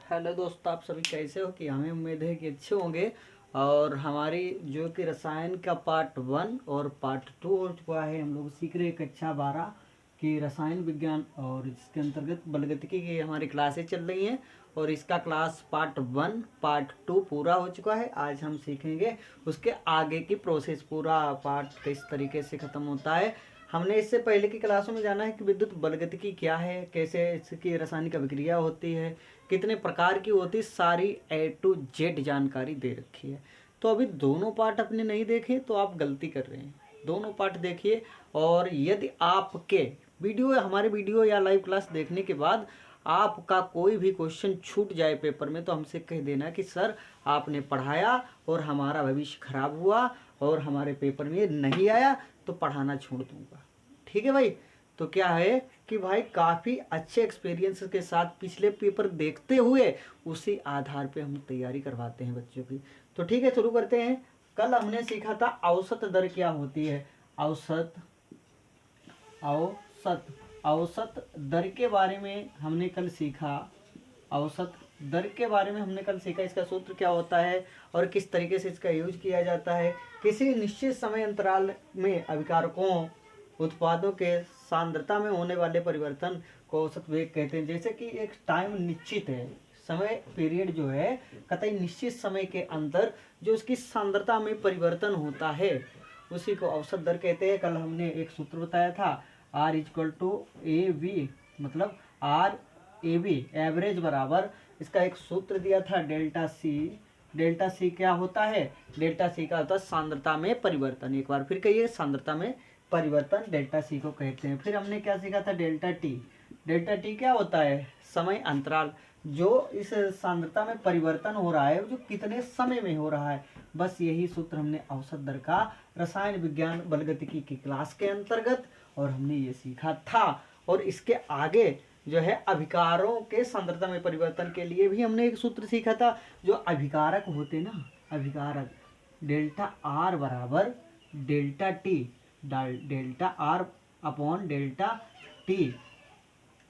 Hello दोस्तों, आप सभी कैसे हो? कि हमें उम्मीद है कि अच्छे होंगे। और हमारी जो कि रसायन का पार्ट 1 और पार्ट 2 हो चुका है। हम लोग सीख रहे हैं कक्षा 12 की रसायन विज्ञान, और इसके अंतर्गत बलगतिकी की हमारी क्लासें चल रही हैं। और इसका क्लास पार्ट 1 पार्ट 2 पूरा हो चुका है। आज हम सीखेंगे उसके आगे की प्रोसेस, पूरा पार्ट किस तरीके से ख़त्म होता है। हमने इससे पहले की क्लासों में जाना है कि विद्युत बलगतिकी क्या है, कैसे इसकी रासायनिक अभिक्रिया होती है, कितने प्रकार की होती है, सारी A to Z जानकारी दे रखी है। तो अभी दोनों पार्ट अपने नहीं देखे तो आप गलती कर रहे हैं। दोनों पार्ट देखिए। और यदि आपके हमारे वीडियो या लाइव क्लास देखने के बाद आपका कोई भी क्वेश्चन छूट जाए पेपर में, तो हमसे कह देना कि सर आपने पढ़ाया और हमारा भविष्य खराब हुआ और हमारे पेपर में नहीं आया, तो पढ़ाना छोड़ दूंगा। ठीक है भाई? तो क्या है कि भाई काफ़ी अच्छे एक्सपीरियंस के साथ पिछले पेपर देखते हुए उसी आधार पे हम तैयारी करवाते हैं बच्चों की। तो ठीक है, शुरू करते हैं। कल हमने सीखा था औसत दर क्या होती है। औसत औसत औसत दर के बारे में हमने कल सीखा। औसत दर के बारे में हमने कल सीखा, इसका सूत्र क्या होता है और किस तरीके से इसका यूज किया जाता है। किसी निश्चित समय अंतराल में अभिकारकों उत्पादों के सांद्रता में होने वाले परिवर्तन को औसत वेग कहते हैं। जैसे कि एक टाइम निश्चित है, समय पीरियड जो है कतई निश्चित समय के अंदर जो उसकी सांद्रता में परिवर्तन होता है, उसी को औसत दर कहते हैं। कल हमने एक सूत्र बताया था, R equal to A V, मतलब आर ए बी एवरेज बराबर, इसका एक सूत्र दिया था डेल्टा सी। डेल्टा सी क्या होता है? डेल्टा सी का होता है सांद्रता में परिवर्तन। एक बार फिर कहिए, सांद्रता में परिवर्तन डेल्टा सी को कहते हैं। फिर हमने क्या सीखा था? Delta T. डेल्टा टी क्या होता है? समय अंतराल, जो इस सांद्रता में परिवर्तन हो रहा है जो कितने समय में हो रहा है। बस यही सूत्र हमने औसत दर का रसायन विज्ञान बलगतिकी की क्लास के अंतर्गत और हमने ये सीखा था। और इसके आगे जो है अभिकारों के सांद्रता में परिवर्तन के लिए भी हमने एक सूत्र सीखा था। जो अभिकारक होते ना, अभिकारक, डेल्टा आर बराबर delta T, delta R upon delta T.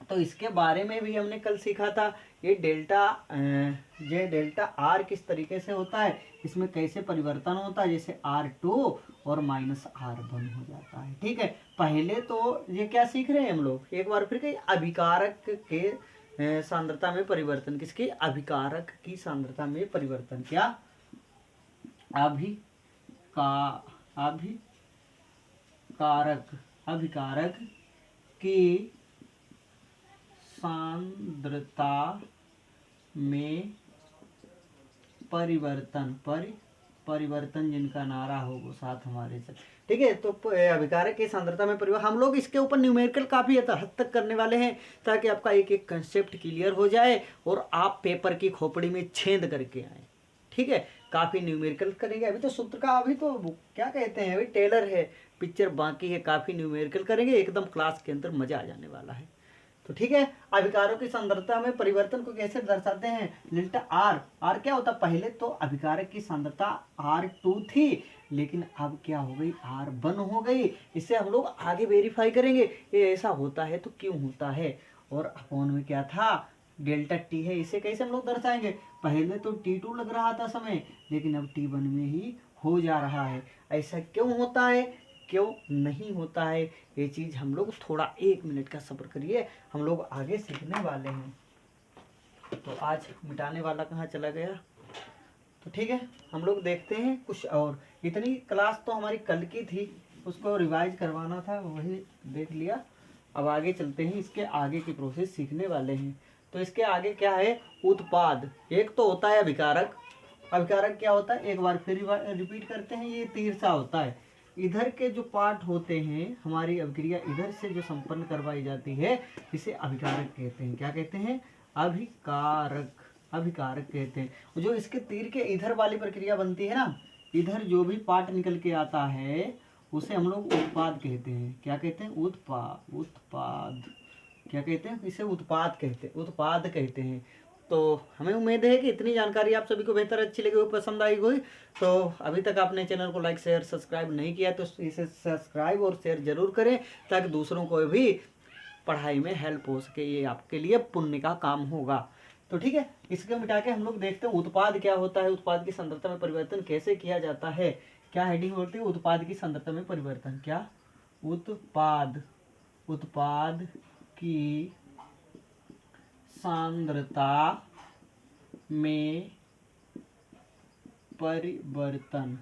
तो इसके बारे में भी हमने कल सीखा था। ये डेल्टा आर किस तरीके से होता है, इसमें कैसे परिवर्तन होता है, जैसे R2 और -R1 हो जाता है। ठीक है, पहले तो ये क्या सीख रहे हैं हम लोग, एक बार फिर कहीं अभिकारक के सांद्रता में परिवर्तन। किसकी? अभिकारक की सांद्रता में परिवर्तन। क्या? अभिकारक की सांद्रता में परिवर्तन जिनका नारा हो वो साथ हमारे साथ। ठीक है, तो अभिकारक की सांद्रता में परिवर्तन हम लोग इसके ऊपर न्यूमेरिकल काफ़ी हद तक करने वाले हैं, ताकि आपका एक एक कंसेप्ट क्लियर हो जाए और आप पेपर की खोपड़ी में छेद करके आए। ठीक है, काफ़ी न्यूमेरिकल करेंगे। अभी तो सूत्र का अभी तो क्या कहते हैं, अभी टेलर है, पिक्चर बाकी है। काफ़ी न्यूमेरिकल करेंगे, एकदम क्लास के अंदर मज़ा आ जाने वाला है। तो ठीक है, अभिकारों की सांद्रता में परिवर्तन को कैसे दर्शाते हैं? Delta R. आर क्या होता? पहले तो अभिकारक की सांद्रता R2 थी, लेकिन अब क्या हो गई? R1 हो गई। इससे हम लोग आगे वेरीफाई करेंगे ये ऐसा होता है तो क्यों होता है। और अपॉन में क्या था? डेल्टा टी है। इसे कैसे हम लोग दर्शाएंगे? पहले तो T2 लग रहा था समय, लेकिन अब T1 में ही हो जा रहा है। ऐसा क्यों होता है, क्यों नहीं होता है, ये चीज़ हम लोग थोड़ा 1 मिनट का सब्र करिए, हम लोग आगे सीखने वाले हैं। तो आज मिटाने वाला कहाँ चला गया? तो ठीक है, हम लोग देखते हैं कुछ और। इतनी क्लास तो हमारी कल की थी, उसको रिवाइज करवाना था, वही देख लिया। अब आगे चलते हैं, इसके आगे की प्रोसेस सीखने वाले हैं। तो इसके आगे क्या है? उत्पाद। एक तो होता है अभिकारक। अभिकारक क्या होता है? एक बार फिर रिपीट करते हैं, ये तीर सा होता है। इधर के जो पार्ट होते हैं, हमारी अभिक्रिया इधर से जो संपन्न करवाई जाती है, इसे अभिकारक कहते हैं। क्या कहते हैं? अभिकारक। अभिकारक कहते हैं। जो इसके तीर के इधर वाली प्रक्रिया बनती है ना, इधर जो भी पार्ट निकल के आता है उसे हम लोग उत्पाद कहते हैं। क्या कहते हैं? उत्पाद। क्या कहते हैं? इसे उत्पाद कहते हैं। तो हमें उम्मीद है कि इतनी जानकारी आप सभी को बेहतर अच्छी लगी हो, पसंद आई होगी। तो अभी तक आपने चैनल को लाइक शेयर सब्सक्राइब नहीं किया तो इसे सब्सक्राइब और शेयर जरूर करें, ताकि दूसरों को भी पढ़ाई में हेल्प हो सके। ये आपके लिए पुण्य का काम होगा। तो ठीक है, इसको मिटा के हम लोग देखते हैं उत्पाद क्या होता है, उत्पाद की सांद्रता में परिवर्तन कैसे किया जाता है। क्या हेडिंग होती है, उत्पाद की सांद्रता में परिवर्तन। क्या, उत्पाद की सांद्रता में परिवर्तन।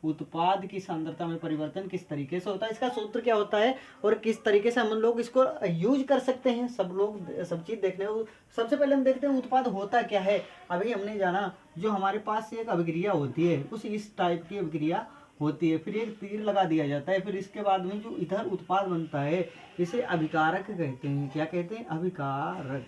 उत्पाद की सांद्रता में परिवर्तन किस तरीके से होता है, इसका सूत्र क्या होता है और किस तरीके से हम लोग इसको यूज कर सकते हैं, सब लोग सब चीज देखने को। सबसे पहले हम देखते हैं उत्पाद होता क्या है। अभी हमने जाना जो हमारे पास एक अभिक्रिया होती है, कुछ इस टाइप की अभिक्रिया होती है, फिर एक तीर लगा दिया जाता है, फिर इसके बाद में जो इधर उत्पाद बनता है इसे अभिकारक कहते हैं। क्या कहते हैं, अभिकारक।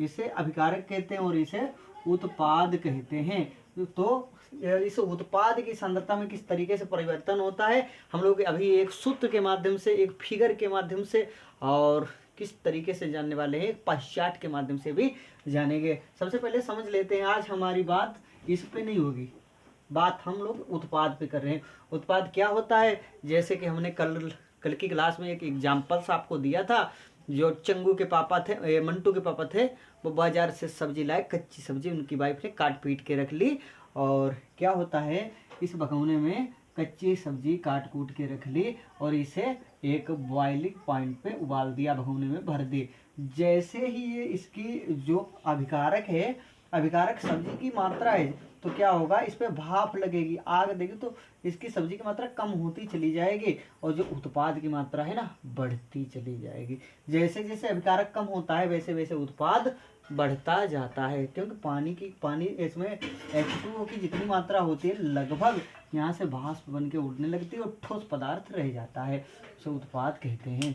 इसे अभिकारक कहते हैं और इसे उत्पाद कहते हैं। तो इस उत्पाद की सांद्रता में किस तरीके से परिवर्तन होता है हम लोग अभी एक सूत्र के माध्यम से, एक फिगर के माध्यम से और किस तरीके से जानने वाले हैं, एक पाश्चाट के माध्यम से भी जानेंगे। सबसे पहले समझ लेते हैं, आज हमारी बात इस पे नहीं होगी, बात हम लोग उत्पाद पे कर रहे हैं। उत्पाद क्या होता है, जैसे कि हमने कल की क्लास में एक एग्जाम्पल्स आपको दिया था। जो चंगू के पापा थे, मंटू के पापा थे, वो बाजार से सब्जी लाए, कच्ची सब्जी उनकी वाइफ ने काट पीट के रख ली। और क्या होता है, इस भगोने में कच्ची सब्जी काट कूट के रख ली और इसे एक बॉइलिंग पॉइंट पे उबाल दिया, भगोने में भर दी। जैसे ही ये इसकी जो अभिकारक है, अभिकारक सब्जी की मात्रा है, तो क्या होगा, इस पे भाप लगेगी, आग देगी, तो इसकी सब्जी की मात्रा कम होती चली जाएगी और जो उत्पाद की मात्रा है ना, बढ़ती चली जाएगी। जैसे जैसे अभिकारक कम होता है वैसे वैसे उत्पाद बढ़ता जाता है, क्योंकि पानी इसमें H2O की जितनी मात्रा होती है लगभग यहाँ से भाप बन के उड़ने लगती है और ठोस पदार्थ रह जाता है, उसे उत्पाद कहते हैं।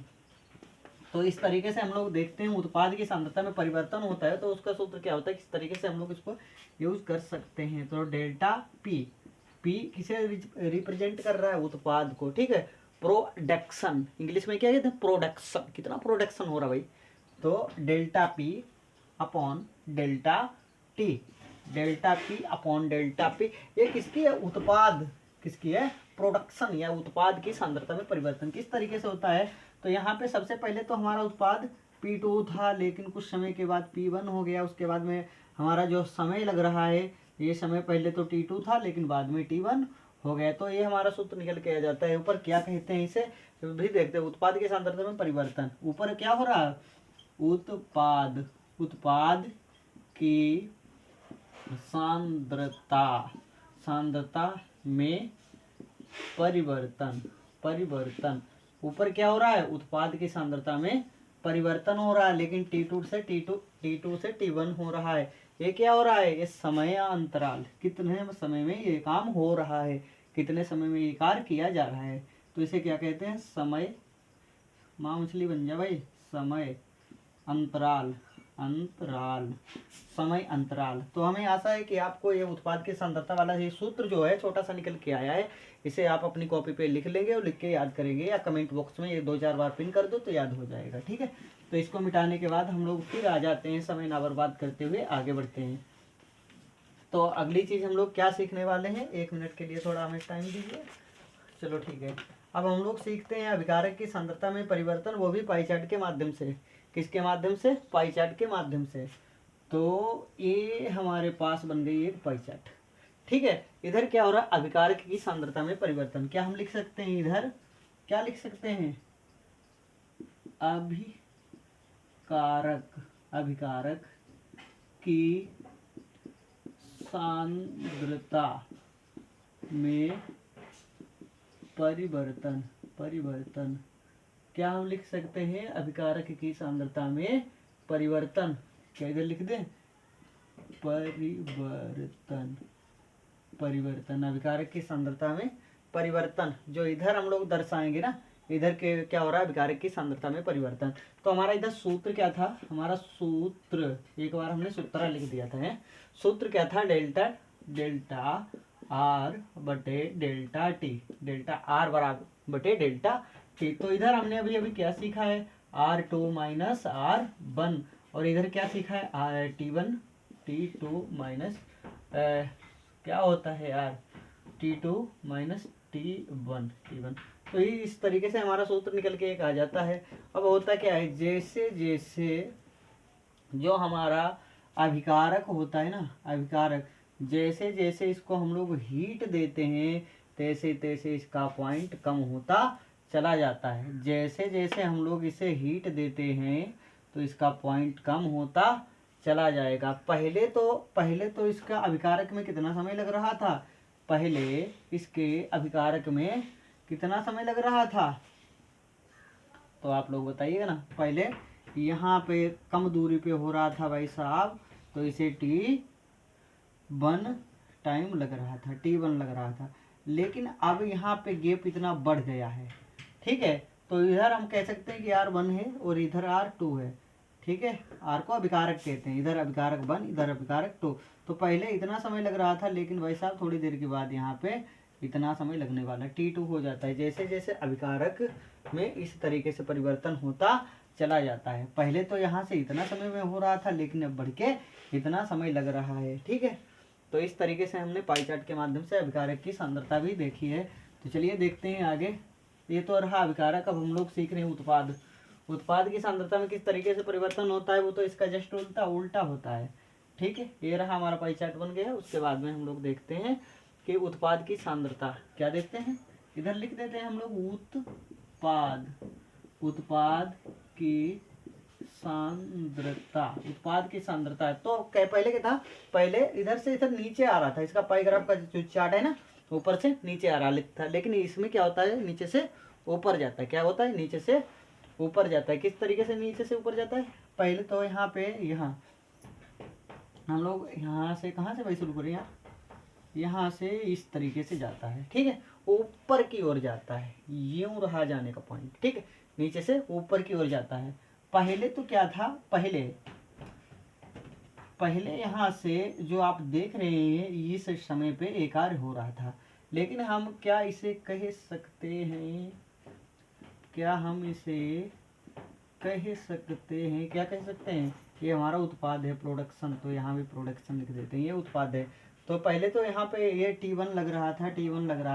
तो इस तरीके से हम लोग देखते हैं उत्पाद की सांद्रता में परिवर्तन होता है, तो उसका सूत्र क्या होता है, किस तरीके से हम लोग इसको यूज कर सकते हैं। तो डेल्टा पी, पी किसे रिप्रेजेंट कर रहा है, उत्पाद को, ठीक है। प्रोडक्शन, इंग्लिश में क्या कहते हैं, प्रोडक्शन, कितना प्रोडक्शन हो रहा है भाई, तो delta P upon delta T, delta P upon delta P, ये किसकी है, उत्पाद, किसकी है, प्रोडक्शन या उत्पाद की सांद्रता में परिवर्तन किस तरीके से होता है। तो यहाँ पे सबसे पहले तो हमारा उत्पाद P2 था, लेकिन कुछ समय के बाद P1 हो गया, उसके बाद में हमारा जो समय लग रहा है, ये समय पहले तो T2 था लेकिन बाद में T1 हो गया। तो ये हमारा सूत्र निकल के आ जाता है। ऊपर क्या कहते हैं, इसे भी देखते हैं, उत्पाद की सांद्रता में परिवर्तन। ऊपर क्या हो रहा है, उत्पाद की सांद्रता में परिवर्तन। ऊपर क्या हो रहा है, उत्पाद की सांद्रता में परिवर्तन हो रहा है, लेकिन T2 से T1 हो रहा है। ये क्या हो रहा है, ये समय अंतराल, कितने समय में ये काम हो रहा है, कितने समय में ये कार्य किया जा रहा है, तो इसे क्या कहते हैं, समय, माँ मछली बन जा भाई, समय अंतराल, समय अंतराल। तो हमें आशा है कि आपको ये उत्पाद की सांद्रता वाला ये सूत्र जो है छोटा सा निकल के आया है, इसे आप अपनी कॉपी पे लिख लेंगे और लिख के याद करेंगे, या कमेंट बॉक्स में ये 2-4 बार पिन कर दो तो याद हो जाएगा, ठीक है। तो इसको मिटाने के बाद हम लोग फिर आ जाते हैं, समय ना बर्बाद करते हुए आगे बढ़ते हैं। तो अगली चीज़ हम लोग क्या सीखने वाले हैं, 1 मिनट के लिए थोड़ा हमें टाइम दीजिए, चलो ठीक है। अब हम लोग सीखते हैं अभिकारक की सांद्रता में परिवर्तन, वो भी पाई चार्ट के माध्यम से। किसके माध्यम से, पाई चार्ट के माध्यम से। तो ये हमारे पास बन गई एक पाई चार्ट, ठीक है। इधर क्या हो रहा है, अभिकारक की सांद्रता में परिवर्तन। क्या हम लिख सकते हैं, इधर क्या लिख सकते हैं, अभिकारक की सांद्रता में परिवर्तन। क्या हम लिख सकते हैं, अभिकारक की सांद्रता में परिवर्तन। क्या इधर लिख दें, परिवर्तन, अभिकारक की सांद्रता में परिवर्तन। जो इधर हम लोग दर्शाएंगे ना, इधर के क्या हो रहा है, अभिकारक की सांद्रता में परिवर्तन। तो हमारा इधर सूत्र क्या था, हमारा सूत्र एक बार हमने सूत्र लिख दिया था, सूत्र क्या था, डेल्टा आर बटे डेल्टा टी, डेल्टा आर बराबर बटे डेल्टा टी। तो इधर हमने अभी अभी क्या सीखा है, R2 माइनस R1, और इधर क्या सीखा है, T2 माइनस क्या होता है यार, T2 माइनस T1। तो इस तरीके से हमारा सूत्र निकल के एक आ जाता है। अब होता क्या है, जैसे जैसे जो हमारा अभिकारक होता है ना, अभिकारक, जैसे जैसे इसको हम लोग हीट देते हैं तैसे तैसे इसका पॉइंट कम होता चला जाता है। जैसे जैसे हम लोग इसे हीट देते हैं तो इसका पॉइंट कम होता चला जाएगा। पहले तो इसका अभिकारक में कितना समय लग रहा था, पहले इसके अभिकारक में कितना समय लग रहा था, तो आप लोग बताइएगा ना। पहले यहाँ पे कम दूरी पे हो रहा था भाई साहब, तो इसे T1 टाइम लग रहा था, T1 लग रहा था। लेकिन अब यहाँ पे गैप इतना बढ़ गया है, ठीक है, तो इधर हम कह सकते हैं कि R1 है और इधर R2 है, ठीक है। R को अभिकारक कहते हैं, इधर अभिकारक 1, इधर अभिकारक 2। तो पहले इतना समय लग रहा था, लेकिन भाई साहब थोड़ी देर के बाद यहाँ पे इतना समय लगने वाला है, T2 हो जाता है। जैसे जैसे अभिकारक में इस तरीके से परिवर्तन होता चला जाता है। पहले तो यहाँ से इतना समय में हो रहा था, लेकिन अब बढ़ के इतना समय लग रहा है, ठीक है। तो इस तरीके से हमने पाई चार्ट के माध्यम से अभिकारक की सांद्रता भी देखी है। तो चलिए देखते हैं आगे। ये तो रहा अभिकारक। अब हम लोग सीख रहे हैं उत्पाद। उत्पाद की सांद्रता में किस तरीके से परिवर्तन होता है, वो तो इसका जस्ट उल्टा होता है, ठीक है। ये रहा हमारा पाई चार्ट बन गया। उसके बाद में हम लोग देखते हैं कि उत्पाद की सांद्रता क्या देखते हैं, इधर लिख देते हैं हम लोग उत्पाद की सांद्रता। उत्पाद की सांद्रता है तो पहले क्या था, पहले इधर से इधर नीचे आ रहा था, इसका पाई ग्राफ का जो चार्ट है ना, ऊपर से नीचे आ रहा था। लेकिन इसमें क्या होता है, नीचे से ऊपर जाता है। क्या होता है, नीचे से ऊपर जाता है। किस तरीके से नीचे से ऊपर जाता है, पहले तो यहाँ पे हम लोग यहाँ से कहाँ से भाई शुरू करें, यहाँ से इस तरीके से जाता है, ठीक है, ऊपर की ओर जाता है, यूं रहा जाने का पॉइंट, ठीक है, नीचे से ऊपर की ओर जाता है। पहले तो क्या था, पहले यहाँ से जो आप देख रहे हैं इस समय पे एक कार्य हो रहा था। लेकिन हम क्या इसे कह सकते हैं, क्या कह सकते हैं, ये हमारा उत्पाद है, प्रोडक्शन। तो यहाँ भी प्रोडक्शन लिख देते हैं, ये उत्पाद है। तो पहले तो यहाँ पे ये T1 लग रहा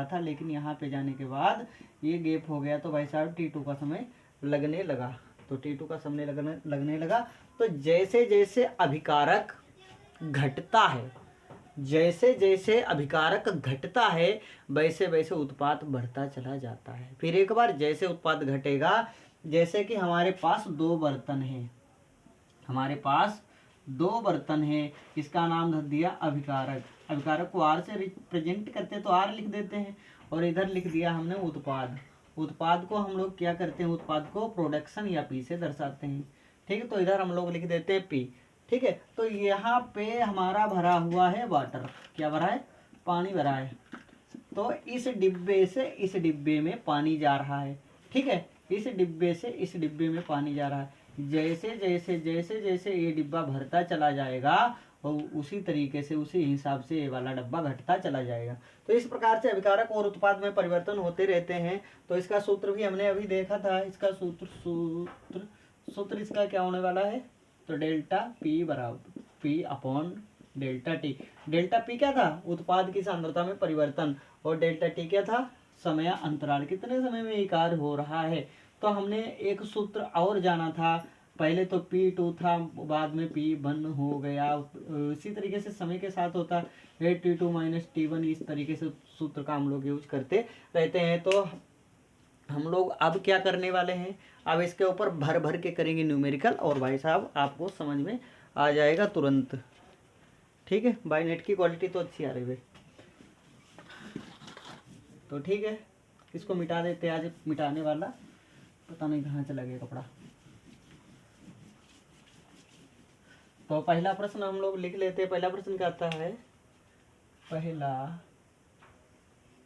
था, लेकिन यहाँ पे जाने के बाद ये गैप हो गया, तो भाई साहब T2 का समय लगने लगा। तो T2 का समय लगने लगा। तो जैसे जैसे अभिकारक घटता है वैसे वैसे उत्पाद बढ़ता चला जाता है। फिर एक बार जैसे उत्पाद घटेगा, जैसे कि हमारे पास दो बर्तन है, इसका नाम धर दिया अभिकारक। अभिकारक को R से रिप्रेजेंट करते हैं तो R लिख देते हैं, और इधर लिख दिया हमने उत्पाद को हम लोग क्या करते हैं, उत्पाद को प्रोडक्शन या P से दर्शाते हैं, ठीक है। तो इधर हम लोग लिख देते हैं P, ठीक है। तो यहाँ पे हमारा भरा हुआ है वाटर, क्या भरा है, पानी भरा है। तो इस डिब्बे से इस डिब्बे में पानी जा रहा है, ठीक है, इस डिब्बे से इस डिब्बे में पानी जा रहा है। जैसे जैसे ये डिब्बा भरता चला जाएगा, और उसी तरीके से उसी हिसाब से ये वाला डब्बा घटता चला जाएगा। तो इस प्रकार से अभिकारक और उत्पाद में परिवर्तन होते रहते हैं। तो इसका सूत्र भी हमने अभी देखा था। इसका सूत्र इसका क्या होने वाला है, तो डेल्टा P बराबर P upon delta T। Delta P क्या था, उत्पाद की सांद्रता में परिवर्तन, और डेल्टा T क्या था, समय अंतराल, कितने समय में ये कार्य हो रहा है। तो हमने एक सूत्र और जाना था, पहले तो P2 था, बाद में P1 हो गया। इसी तरीके से समय के साथ होता है T2 माइनस T1, इस तरीके से सूत्र का हम लोग यूज करते रहते हैं। तो हम लोग अब क्या करने वाले हैं, अब इसके ऊपर भर भर के करेंगे न्यूमेरिकल, और भाई साहब आपको समझ में आ जाएगा तुरंत, ठीक है। भाई नेट की क्वालिटी तो अच्छी आ रही है, तो ठीक है, इसको मिटा देते हैं। आज मिटाने वाला पता नहीं कहाँ चला गया कपड़ा। तो पहला प्रश्न हम लोग लिख लेते हैं। पहला प्रश्न कहता है, पहला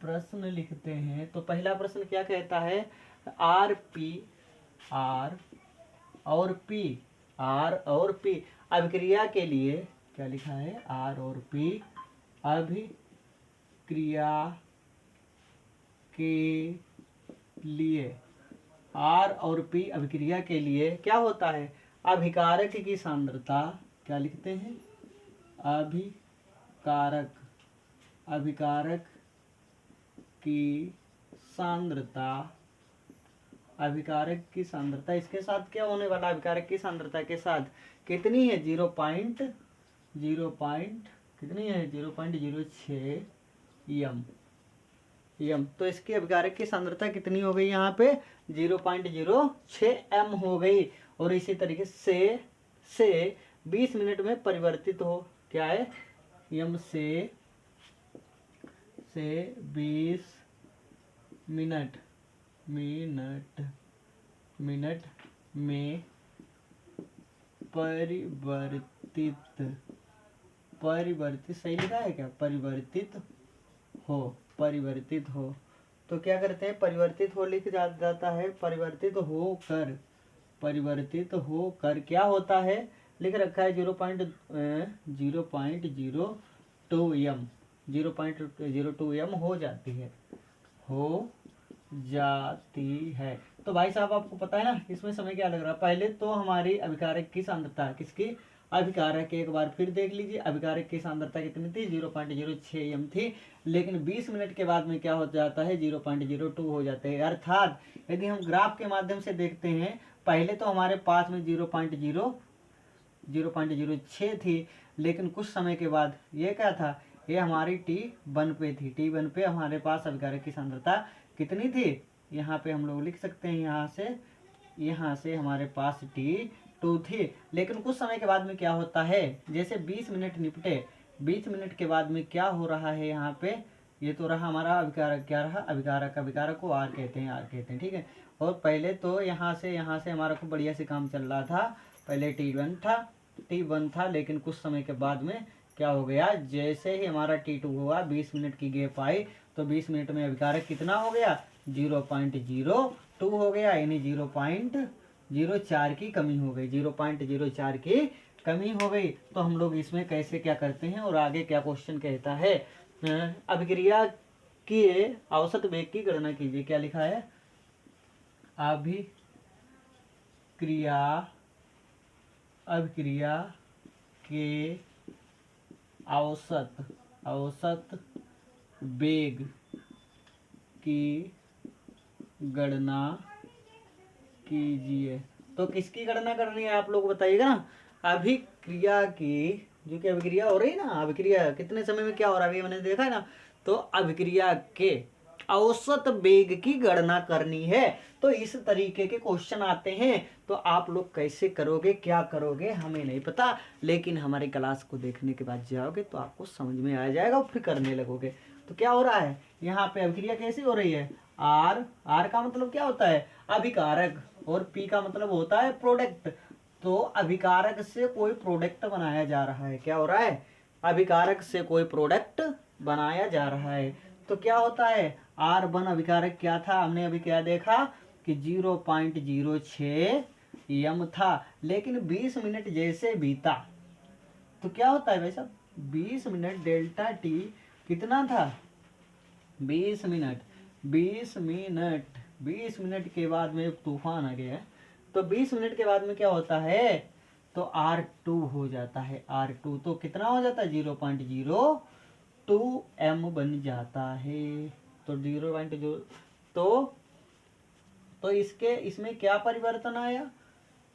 प्रश्न लिखते हैं। तो पहला प्रश्न क्या कहता है, आर और पी अभिक्रिया के लिए, क्या लिखा है, आर और पी अभिक्रिया के लिए, आर और पी अभिक्रिया के लिए क्या होता है, अभिकारक की सांद्रता, क्या लिखते हैं, अभिकारक की सांद्रता, इसके साथ क्या होने वाला, अभिकारक की सांद्रता के साथ कितनी है, 0.5 कितनी है 0.06 एम। तो इसकी अभिकारक की सांद्रता कितनी हो गई यहाँ पे 0.06 एम हो गई। और इसी तरीके से 20 मिनट में परिवर्तित हो, क्या है एम से 20 मिनट में परिवर्तित सही लिखा है क्या, परिवर्तित हो। तो क्या करते हैं, परिवर्तित हो लिख जाता है, परिवर्तित होकर क्या होता है, लिख रखा है 0.02 एम हो जाती है। तो भाई साहब आपको पता है ना इसमें समय क्या लग रहा है। पहले तो हमारी अभिकारक की सांद्रता, किसकी, अभिकारक, एक बार फिर देख लीजिए, अभिकारक की सांद्रता कितनी थी 0.06 एम थी, लेकिन 20 मिनट के बाद में क्या हो जाता है 0.02 हो जाते हैं। अर्थात यदि हम ग्राफ के माध्यम से देखते हैं, पहले तो हमारे पास में 0.06 थी, लेकिन कुछ समय के बाद ये क्या था, ये हमारी T1 पे थी। T1 पे हमारे पास अभिकारक की सांद्रता कितनी थी, यहाँ पे हम लोग लिख सकते हैं, यहाँ से हमारे पास T2 थी। लेकिन कुछ समय के बाद में क्या होता है, जैसे 20 मिनट निपटे, 20 मिनट के बाद में क्या हो रहा है, यहाँ पे ये तो रहा हमारा अभिकारक, क्या रहा, अभिकारक को आर कहते हैं, ठीक है। और पहले तो यहाँ से हमारा खूब बढ़िया से काम चल रहा था, पहले T1 था, लेकिन कुछ समय के बाद में क्या हो गया, जैसे ही हमारा T2 हुआ, 20 मिनट की गैप आई, तो 20 मिनट में अभिकारक कितना हो गया 0.02 हो गया, यानी 0.04 की कमी हो गई, 0.04 की कमी हो गई। तो हम लोग इसमें कैसे क्या करते हैं, और आगे क्या क्वेश्चन कहता है, अभिक्रिया की औसत वेग की गणना कीजिए। क्या लिखा है, अभिक्रिया के औसत वेग की गणना कीजिए। तो किसकी गणना करनी है आप लोग बताइएगा ना, अभिक्रिया की, जो कि अभिक्रिया हो रही है ना, अभिक्रिया कितने समय में क्या हो रहा है, अभी मैंने देखा है ना, तो अभिक्रिया के औसत वेग की गणना करनी है। तो इस तरीके के क्वेश्चन आते हैं, तो आप लोग कैसे करोगे, क्या करोगे हमें नहीं पता, लेकिन हमारी क्लास को देखने के बाद जाओगे तो आपको समझ में आ जाएगा और फिर करने लगोगे। तो क्या हो रहा है यहाँ पे, अभिक्रिया कैसी हो रही है, आर का मतलब क्या होता है, अभिकारक, और पी का मतलब होता है प्रोडक्ट। तो अभिकारक से कोई प्रोडक्ट बनाया जा रहा है, क्या हो रहा है, अभिकारक से कोई प्रोडक्ट बनाया जा रहा है। तो क्या होता है, R1 अभिकारक क्या था, हमने अभी क्या देखा कि 0.06 एम था, लेकिन 20 मिनट जैसे बीता तो क्या होता है भाई साहब, 20 मिनट डेल्टा टी कितना था 20 मिनट के बाद में तूफान आ गया, तो 20 मिनट के बाद में क्या होता है, तो R2 हो जाता है, R2 तो कितना हो जाता है 0.02 एम बन जाता है। तो 0.0 तो इसमें क्या परिवर्तन आया,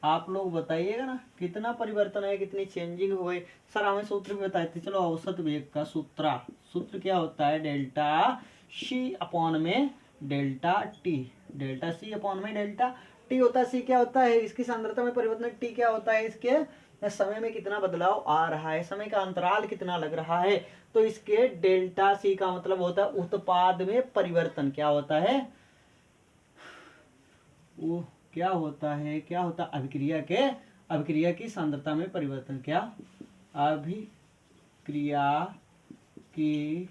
आप लोग बताइएगा ना, कितना परिवर्तन आया, कितनी चेंजिंग हो गई। सर हमें सूत्र भी बताए थे, चलो औसत वेग का सूत्र क्या होता है, डेल्टा सी अपॉन में delta T, delta C upon में डेल्टा टी होता है। सी क्या होता है, इसकी सांद्रता में परिवर्तन, टी क्या होता है, इसके समय में कितना बदलाव आ रहा है, समय का अंतराल कितना लग रहा है। तो इसके डेल्टा सी का मतलब होता है उत्पाद में परिवर्तन, क्या होता है, वो क्या होता है अभिक्रिया की सांद्रता में परिवर्तन, क्या, अभिक्रिया की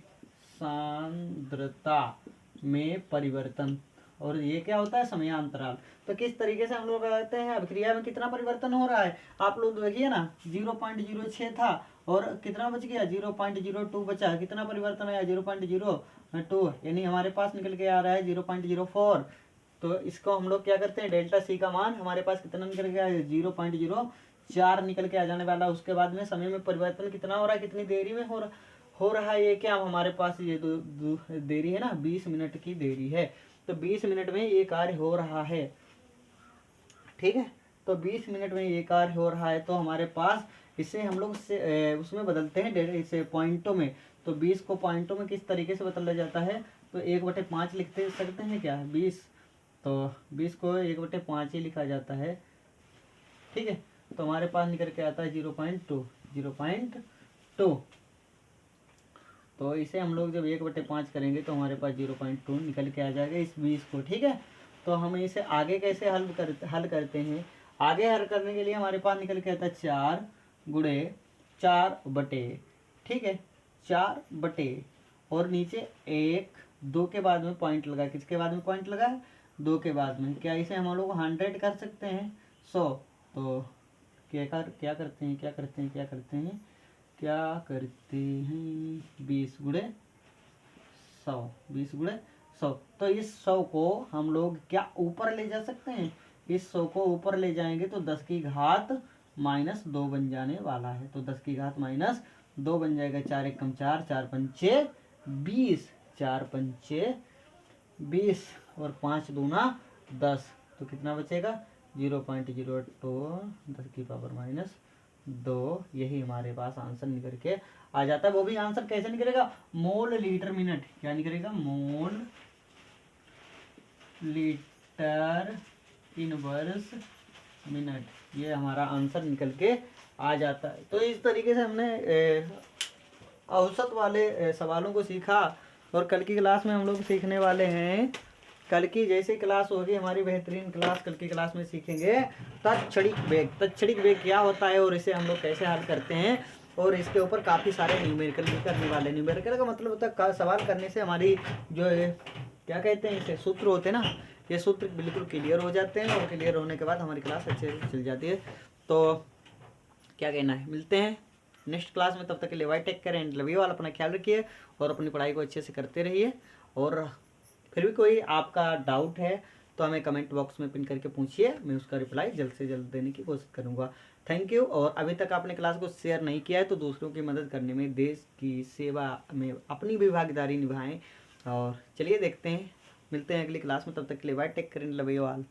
सांद्रता में परिवर्तन, और ये क्या होता है समयांतराल। तो किस तरीके से हम लोग कहते हैं अभिक्रिया में कितना परिवर्तन हो रहा है, आप लोग देखिए ना, 0.06 था और कितना बच गया 0.02 बचा, कितना परिवर्तन आया 0.02, यानी हमारे पास निकल के आ रहा है 0.04। तो इसको हम लोग क्या करते हैं, डेल्टा सी का मान हमारे पास कितना निकल के आया 0.04 निकल के आ जाने वाला। उसके बाद में समय में परिवर्तन कितना हो रहा है, कितनी देरी में हो रहा है, ये क्या हमारे पास ये देरी है ना, 20 मिनट की देरी है। तो 20 मिनट में ये कार्य हो रहा है, ठीक है। तो 20 मिनट में ये कार्य हो रहा है, तो हमारे पास इसे हम लोग उसमें बदलते हैं इसे पॉइंटों में। तो 20 को पॉइंटों में किस तरीके से बदला जाता है, तो 1/5 लिखते सकते हैं क्या 20, तो 20 को 1/5 ही लिखा जाता है। ठीक है, तो हमारे पास निकल के आता है 0.2। तो इसे हम लोग जब 1/5 करेंगे तो हमारे पास 0.2 निकल के आ जाएगा इस 20 को। ठीक है, तो हम इसे आगे कैसे हल करते हैं, आगे हल करने के लिए हमारे पास निकल के आता है 4 × 4 ठीक है, 4 और नीचे 1, 2 के बाद में पॉइंट लगा, किसके बाद में पॉइंट लगा है, 2 के बाद में। क्या इसे हम लोग 100 कर सकते हैं, 100। तो क्या करते हैं 20 × 100। तो इस 100 को हम लोग क्या ऊपर ले जा सकते हैं, इस 100 को ऊपर ले जाएंगे तो 10 की घात -2 बन जाने वाला है। तो 10 की घात -2 बन जाएगा। 4 × 1 = 4, 4 × 5 = 20, 4 × 5 = 20 और 5 × 2 = 10। तो कितना बचेगा 0.02 10 की पावर -2। यही हमारे पास आंसर निकल के आ जाता है। वो भी आंसर कैसे निकलेगा, मोल लीटर मिनट। क्या निकलेगा, मोल लीटर इनवर्स मिनट। ये हमारा आंसर निकल के आ जाता है। तो इस तरीके से हमने औसत वाले सवालों को सीखा और कल की क्लास में हम लोग सीखने वाले हैं, कल की जैसे क्लास होगी हमारी बेहतरीन क्लास, कल की क्लास में सीखेंगे तत्क्षणिक वेग। तत्क्षणिक वेग क्या होता है और इसे हम लोग कैसे हल करते हैं, और इसके ऊपर काफ़ी सारे न्यूमेरिकल भी करने वाले। न्यूमेरिकल का मतलब होता है सवाल करने से हमारी जो क्या कहते हैं इसे सूत्र होते हैं ना, ये सूत्र बिल्कुल क्लियर हो जाते हैं और क्लियर होने के बाद हमारी क्लास अच्छे से चल जाती है। तो क्या कहना है, मिलते हैं नेक्स्ट क्लास में। तब तक के लिए bye, take care and love you all. अपना ख्याल रखिए और अपनी पढ़ाई को अच्छे से करते रहिए। और फिर भी कोई आपका डाउट है तो हमें कमेंट बॉक्स में पिन करके पूछिए, मैं उसका रिप्लाई जल्द से जल्द देने की कोशिश करूँगा। Thank you. और अभी तक आपने क्लास को शेयर नहीं किया है तो दूसरों की मदद करने में, देश की सेवा में अपनी भी भागीदारी निभाएं। और चलिए देखते हैं, मिलते हैं अगली क्लास में। तब तक के लिए bye, take care and love you all.